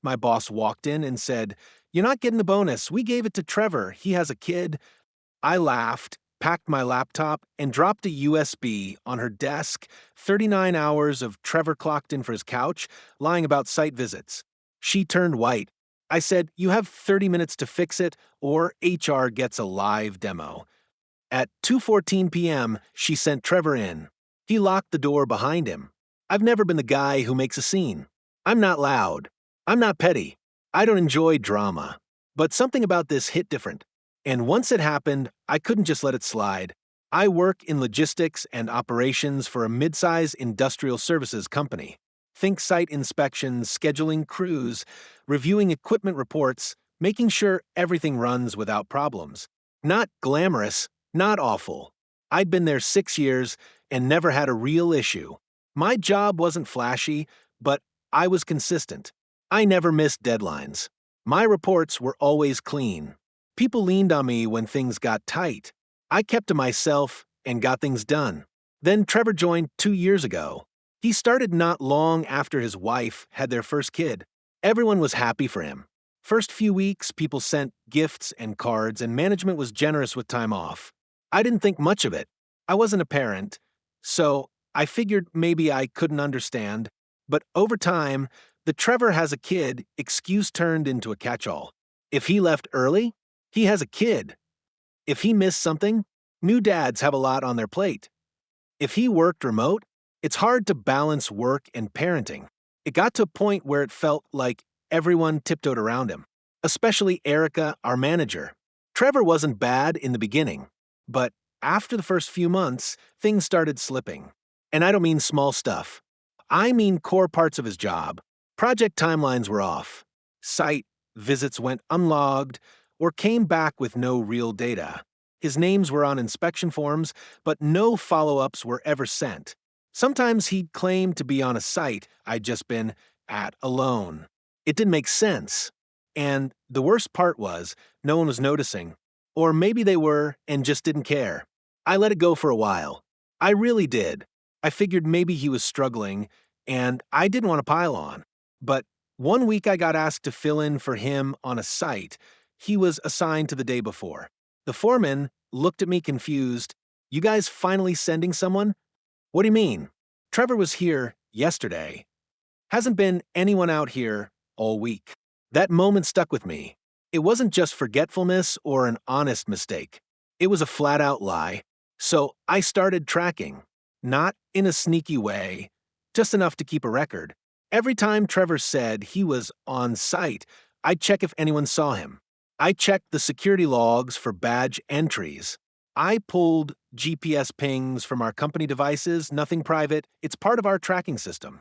My boss walked in and said, "You're not getting the bonus. We gave it to Trevor. He has a kid." I laughed, packed my laptop, and dropped a USB on her desk. 39 hours of Trevor clocked in for his couch, lying about site visits. She turned white. I said, "You have 30 minutes to fix it, or HR gets a live demo." At 2:14 p.m., she sent Trevor in. He locked the door behind him. I've never been the guy who makes a scene. I'm not loud. I'm not petty. I don't enjoy drama. But something about this hit different. And once it happened, I couldn't just let it slide. I work in logistics and operations for a mid-size industrial services company. Think site inspections, scheduling crews, reviewing equipment reports, making sure everything runs without problems. Not glamorous, not awful. I'd been there 6 years and never had a real issue. My job wasn't flashy, but I was consistent. I never missed deadlines. My reports were always clean. People leaned on me when things got tight. I kept to myself and got things done. Then Trevor joined 2 years ago. He started not long after his wife had their first kid. Everyone was happy for him. First few weeks, people sent gifts and cards, and management was generous with time off. I didn't think much of it. I wasn't a parent, so I figured maybe I couldn't understand. But over time, the Trevor has a kid excuse turned into a catch-all. If he left early, he has a kid. If he missed something, new dads have a lot on their plate. If he worked remote, it's hard to balance work and parenting. It got to a point where it felt like everyone tiptoed around him, especially Erica, our manager. Trevor wasn't bad in the beginning, but after the first few months, things started slipping. And I don't mean small stuff. I mean core parts of his job. Project timelines were off. Site visits went unlogged or came back with no real data. His names were on inspection forms, but no follow-ups were ever sent. Sometimes he'd claim to be on a site I'd just been at alone. It didn't make sense. And the worst part was, no one was noticing. Or maybe they were and just didn't care. I let it go for a while. I really did. I figured maybe he was struggling, and I didn't want to pile on. But one week I got asked to fill in for him on a site he was assigned to the day before. The foreman looked at me confused. "You guys finally sending someone?" "What do you mean? Trevor was here yesterday. Hasn't been anyone out here all week." That moment stuck with me. It wasn't just forgetfulness or an honest mistake. It was a flat-out lie. So I started tracking. Not in a sneaky way, just enough to keep a record. Every time Trevor said he was on site, I'd check if anyone saw him. I checked the security logs for badge entries. I pulled GPS pings from our company devices, nothing private. It's part of our tracking system.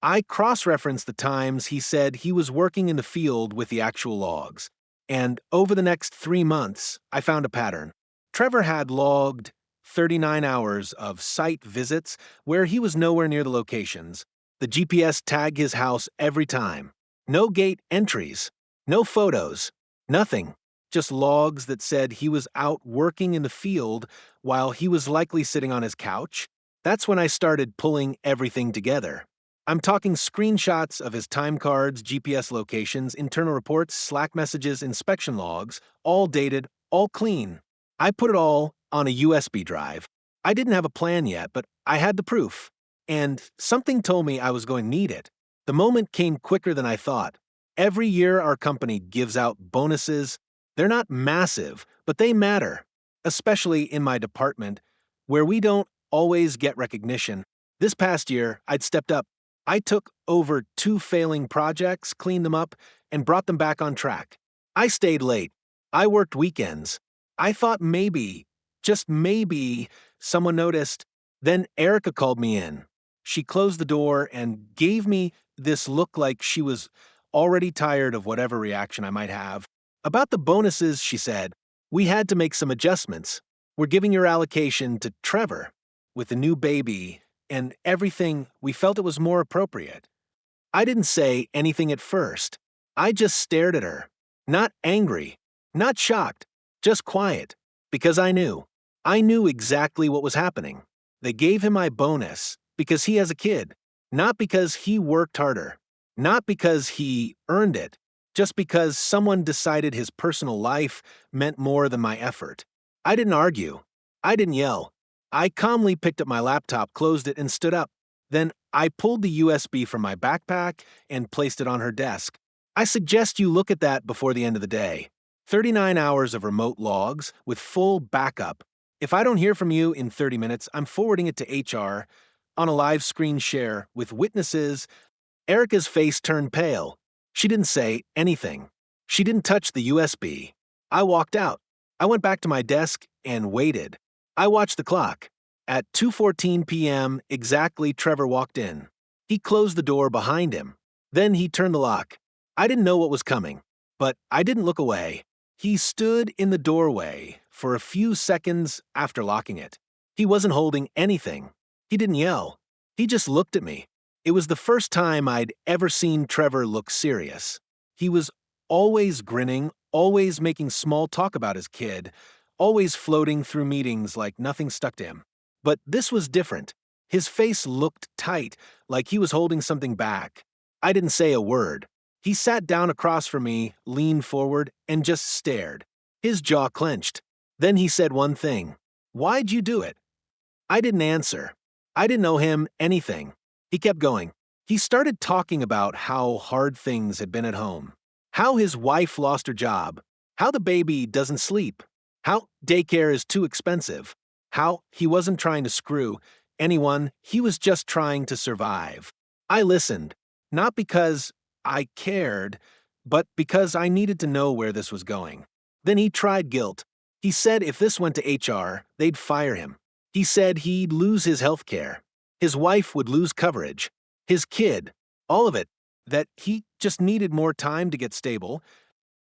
I cross-referenced the times he said he was working in the field with the actual logs. And over the next 3 months, I found a pattern. Trevor had logged 39 hours of site visits where he was nowhere near the locations. The GPS tagged his house every time. No gate entries, no photos, nothing. Just logs that said he was out working in the field while he was likely sitting on his couch. That's when I started pulling everything together. I'm talking screenshots of his time cards, GPS locations, internal reports, Slack messages, inspection logs, all dated, all clean. I put it all on a USB drive. I didn't have a plan yet, but I had the proof. And something told me I was going to need it. The moment came quicker than I thought. Every year our company gives out bonuses. They're not massive, but they matter, especially in my department, where we don't always get recognition. This past year, I'd stepped up. I took over 2 failing projects, cleaned them up, and brought them back on track. I stayed late. I worked weekends. I thought maybe, just maybe, someone noticed. Then Erica called me in. She closed the door and gave me this look like she was already tired of whatever reaction I might have. About the bonuses, she said, "We had to make some adjustments. We're giving your allocation to Trevor. With the new baby and everything, we felt it was more appropriate." I didn't say anything at first. I just stared at her. Not angry, not shocked, just quiet. Because I knew. I knew exactly what was happening. They gave him my bonus because he has a kid, not because he worked harder. Not because he earned it, just because someone decided his personal life meant more than my effort. I didn't argue. I didn't yell. I calmly picked up my laptop, closed it, and stood up. Then I pulled the USB from my backpack and placed it on her desk. I suggest you look at that before the end of the day. 39 hours of remote logs with full backup. If I don't hear from you in 30 minutes, I'm forwarding it to HR on a live screen share with witnesses. Erica's face turned pale. She didn't say anything. She didn't touch the USB. I walked out. I went back to my desk and waited. I watched the clock. At 2:14 p.m. exactly, Trevor walked in. He closed the door behind him. Then he turned the lock. I didn't know what was coming, but I didn't look away. He stood in the doorway for a few seconds after locking it. He wasn't holding anything. He didn't yell. He just looked at me. It was the first time I'd ever seen Trevor look serious. He was always grinning, always making small talk about his kid, always floating through meetings like nothing stuck to him. But this was different. His face looked tight, like he was holding something back. I didn't say a word. He sat down across from me, leaned forward, and just stared. His jaw clenched. Then he said one thing. "Why'd you do it?" I didn't answer. I didn't owe him anything. He kept going. He started talking about how hard things had been at home, how his wife lost her job, how the baby doesn't sleep, how daycare is too expensive, how he wasn't trying to screw anyone, he was just trying to survive. I listened, not because I cared, but because I needed to know where this was going. Then he tried guilt. He said if this went to HR, they'd fire him. He said he'd lose his health care. His wife would lose coverage. His kid, all of it, that he just needed more time to get stable,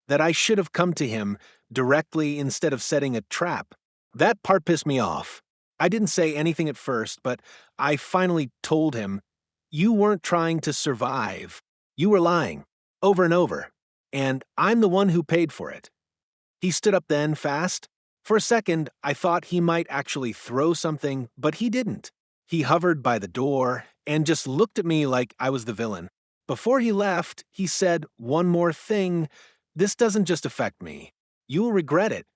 that I should have come to him directly instead of setting a trap. That part pissed me off. I didn't say anything at first, but I finally told him, "You weren't trying to survive. You were lying, over and over, and I'm the one who paid for it." He stood up then, fast. For a second, I thought he might actually throw something, but he didn't. He hovered by the door and just looked at me like I was the villain. Before he left, he said one more thing. "This doesn't just affect me. You will regret it."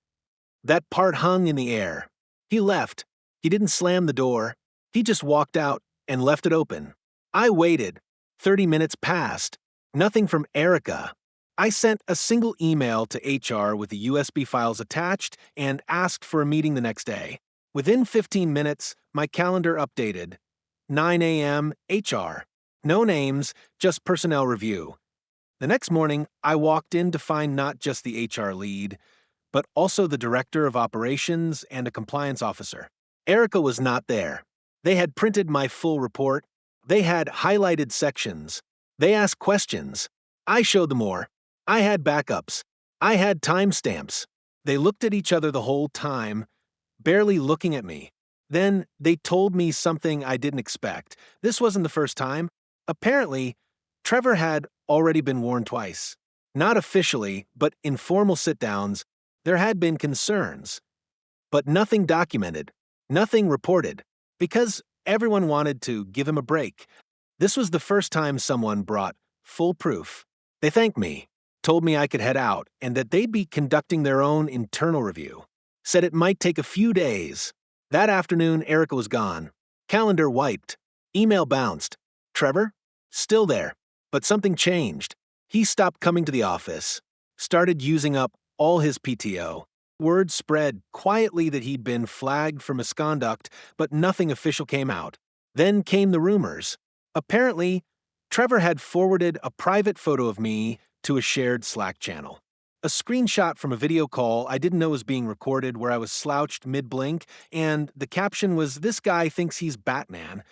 That part hung in the air. He left. He didn't slam the door. He just walked out and left it open. I waited. 30 minutes passed. Nothing from Erica. I sent a single email to HR with the USB files attached and asked for a meeting the next day. Within 15 minutes, my calendar updated. 9 a.m. HR. No names, just personnel review. The next morning, I walked in to find not just the HR lead, but also the director of operations and a compliance officer. Erica was not there. They had printed my full report. They had highlighted sections. They asked questions. I showed them more. I had backups. I had timestamps. They looked at each other the whole time, barely looking at me. Then they told me something I didn't expect. This wasn't the first time. Apparently, Trevor had already been warned twice. Not officially, but in formal sit-downs, there had been concerns. But nothing documented, nothing reported, because everyone wanted to give him a break. This was the first time someone brought full proof. They thanked me, told me I could head out, and that they'd be conducting their own internal review. Said it might take a few days. That afternoon, Erica was gone. Calendar wiped. Email bounced. Trevor? Still there. But something changed. He stopped coming to the office. Started using up all his PTO. Word spread quietly that he'd been flagged for misconduct, but nothing official came out. Then came the rumors. Apparently, Trevor had forwarded a private photo of me to a shared Slack channel. A screenshot from a video call I didn't know was being recorded where I was slouched mid-blink, and the caption was, "This guy thinks he's Batman."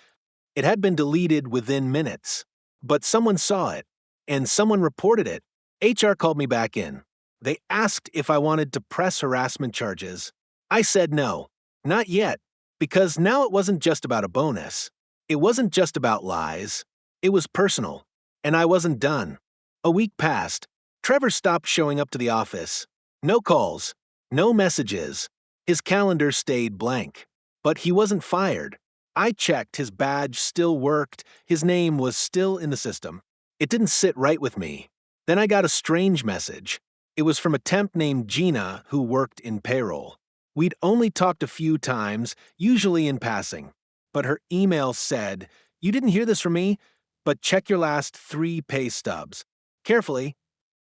It had been deleted within minutes. But someone saw it, and someone reported it. HR called me back in. They asked if I wanted to press harassment charges. I said no, not yet, because now it wasn't just about a bonus. It wasn't just about lies. It was personal, and I wasn't done. A week passed. Trevor stopped showing up to the office. No calls, no messages. His calendar stayed blank. But he wasn't fired. I checked, his badge still worked, his name was still in the system. It didn't sit right with me. Then I got a strange message. It was from a temp named Gina who worked in payroll. We'd only talked a few times, usually in passing. But her email said, "You didn't hear this from me, but check your last 3 pay stubs." Carefully,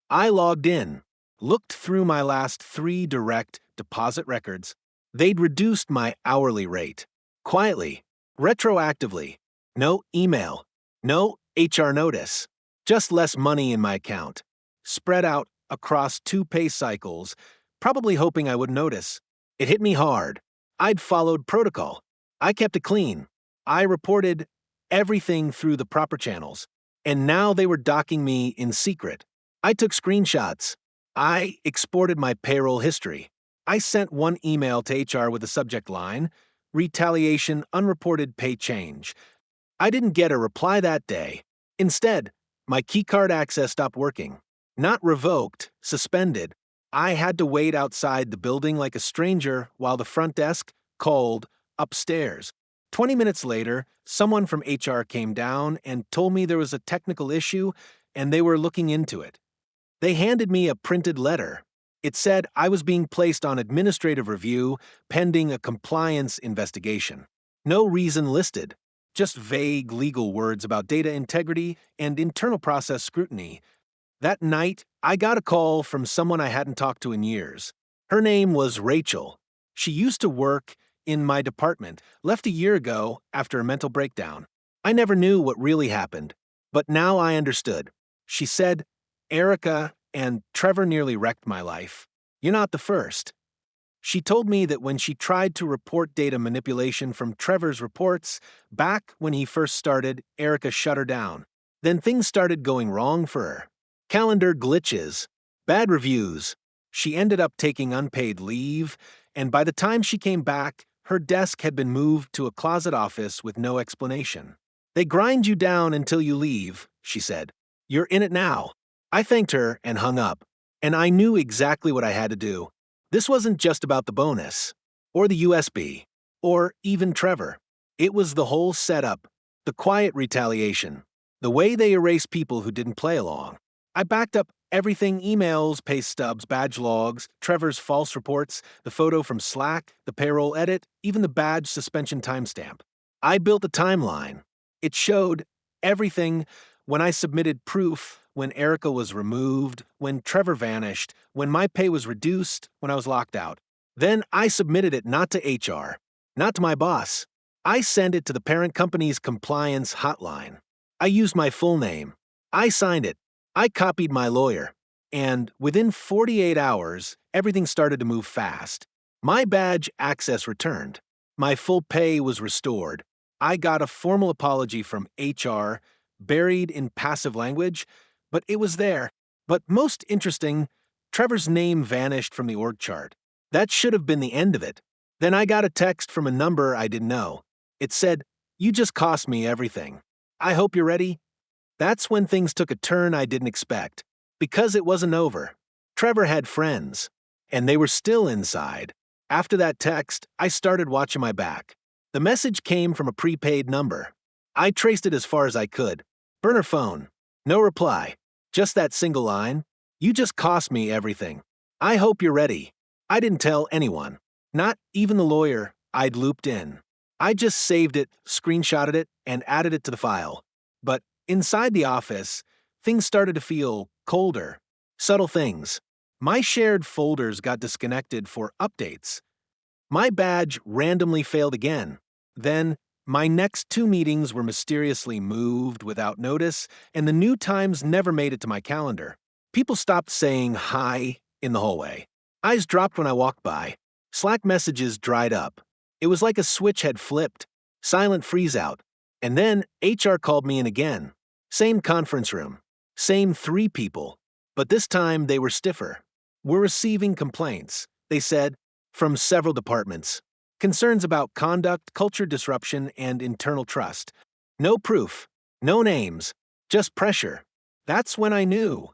I logged in, looked through my last 3 direct deposit records. They'd reduced my hourly rate. Quietly, retroactively. No email, no HR notice. Just less money in my account. Spread out across 2 pay cycles, probably hoping I would notice. It hit me hard. I'd followed protocol. I kept it clean. I reported everything through the proper channels. And now they were docking me in secret. I took screenshots. I exported my payroll history. I sent one email to HR with the subject line, "Retaliation Unreported Pay Change." I didn't get a reply that day. Instead, my keycard access stopped working. Not revoked, suspended. I had to wait outside the building like a stranger while the front desk called upstairs. 20 minutes later, someone from HR came down and told me there was a technical issue and they were looking into it. They handed me a printed letter. It said I was being placed on administrative review pending a compliance investigation. No reason listed. Just vague legal words about data integrity and internal process scrutiny. That night, I got a call from someone I hadn't talked to in years. Her name was Rachel. She used to work in my department, left a year ago after a mental breakdown. I never knew what really happened, but now I understood. She said, "Erica and Trevor nearly wrecked my life. You're not the first." She told me that when she tried to report data manipulation from Trevor's reports, back when he first started, Erica shut her down. Then things started going wrong for her. Calendar glitches, bad reviews. She ended up taking unpaid leave, and by the time she came back, her desk had been moved to a closet office with no explanation. "They grind you down until you leave," she said. "You're in it now." I thanked her and hung up, and I knew exactly what I had to do. This wasn't just about the bonus, or the USB, or even Trevor. It was the whole setup, the quiet retaliation, the way they erase people who didn't play along. I backed up everything: emails, pay stubs, badge logs, Trevor's false reports, the photo from Slack, the payroll edit, even the badge suspension timestamp. I built a timeline. It showed everything: when I submitted proof, when Erica was removed, when Trevor vanished, when my pay was reduced, when I was locked out. Then I submitted it not to HR, not to my boss. I sent it to the parent company's compliance hotline. I used my full name. I signed it. I copied my lawyer. And within 48 hours, everything started to move fast. My badge access returned. My full pay was restored. I got a formal apology from HR, buried in passive language, but it was there. But most interesting, Trevor's name vanished from the org chart. That should have been the end of it. Then I got a text from a number I didn't know. It said, "You just cost me everything. I hope you're ready." That's when things took a turn I didn't expect. Because it wasn't over. Trevor had friends, and they were still inside. After that text, I started watching my back. The message came from a prepaid number. I traced it as far as I could. Burner phone. No reply. Just that single line. "You just cost me everything. I hope you're ready." I didn't tell anyone. Not even the lawyer I'd looped in. I just saved it, screenshotted it, and added it to the file. But inside the office, things started to feel colder. Subtle things. My shared folders got disconnected for updates. My badge randomly failed again. Then, my next 2 meetings were mysteriously moved without notice, and the new times never made it to my calendar. People stopped saying hi in the hallway. Eyes dropped when I walked by. Slack messages dried up. It was like a switch had flipped. Silent freeze out. And then HR called me in again. Same conference room. Same 3 people. But this time they were stiffer. "We're receiving complaints," they said, "from several departments. Concerns about conduct, culture disruption, and internal trust. No proof. No names. Just pressure." That's when I knew.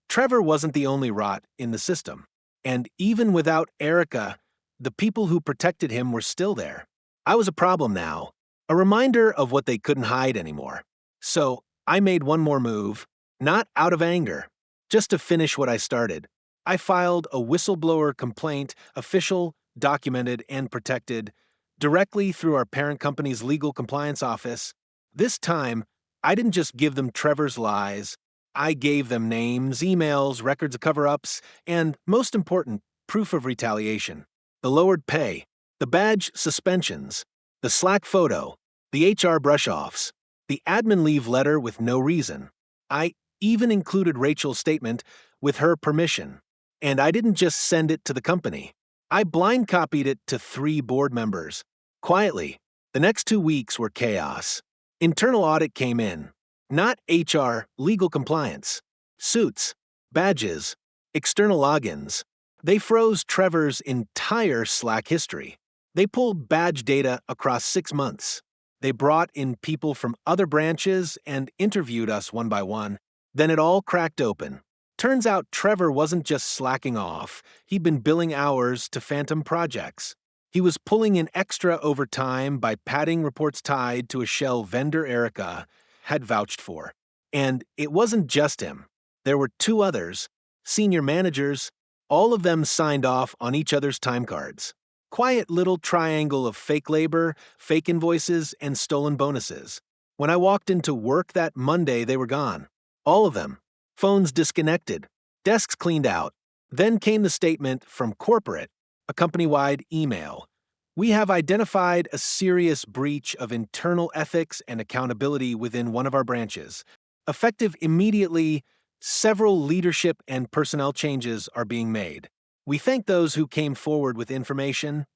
Trevor wasn't the only rot in the system. And even without Erica, the people who protected him were still there. I was a problem now. A reminder of what they couldn't hide anymore. So I made one more move. Not out of anger, just to finish what I started. I filed a whistleblower complaint, official, documented, and protected, directly through our parent company's legal compliance office. This time, I didn't just give them Trevor's lies. I gave them names, emails, records of cover ups, and, most important, proof of retaliation. The lowered pay, the badge suspensions, the Slack photo, the HR brush offs, the admin leave letter with no reason. I even included Rachel's statement with her permission. And I didn't just send it to the company. I blind copied it to 3 board members. Quietly, the next 2 weeks were chaos. Internal audit came in. Not HR, legal compliance. Suits, badges, external logins. They froze Trevor's entire Slack history. They pulled badge data across 6 months. They brought in people from other branches and interviewed us one by one. Then it all cracked open. Turns out Trevor wasn't just slacking off, he'd been billing hours to phantom projects. He was pulling in extra overtime by padding reports tied to a shell vendor Erica had vouched for. And it wasn't just him. There were 2 others, senior managers. All of them signed off on each other's time cards. Quiet little triangle of fake labor, fake invoices, and stolen bonuses. When I walked into work that Monday, they were gone. All of them. Phones disconnected. Desks cleaned out. Then came the statement from corporate, a company-wide email. We have identified a serious breach of internal ethics and accountability within one of our branches. Effective immediately, several leadership and personnel changes are being made. We thank those who came forward with information.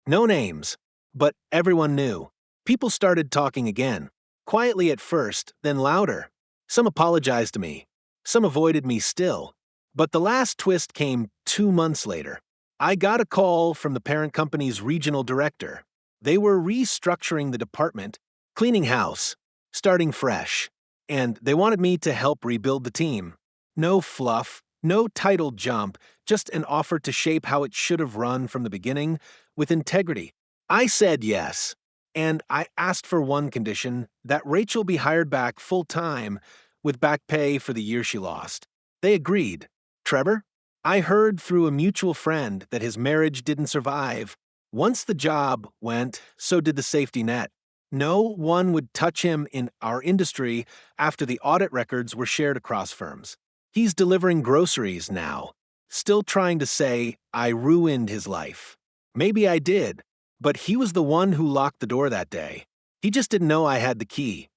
No names, but everyone knew. People started talking again. Quietly at first, then louder. Some apologized to me. Some avoided me still. But the last twist came 2 months later. I got a call from the parent company's regional director. They were restructuring the department, cleaning house, starting fresh. And they wanted me to help rebuild the team. No fluff, no title jump, just an offer to shape how it should have run from the beginning, with integrity. I said yes. And I asked for one condition, that Rachel be hired back full-time, with back pay for the year she lost. They agreed. Trevor? I heard through a mutual friend that his marriage didn't survive. Once the job went, so did the safety net. No one would touch him in our industry after the audit records were shared across firms. He's delivering groceries now, still trying to say I ruined his life. Maybe I did, but he was the one who locked the door that day. He just didn't know I had the key.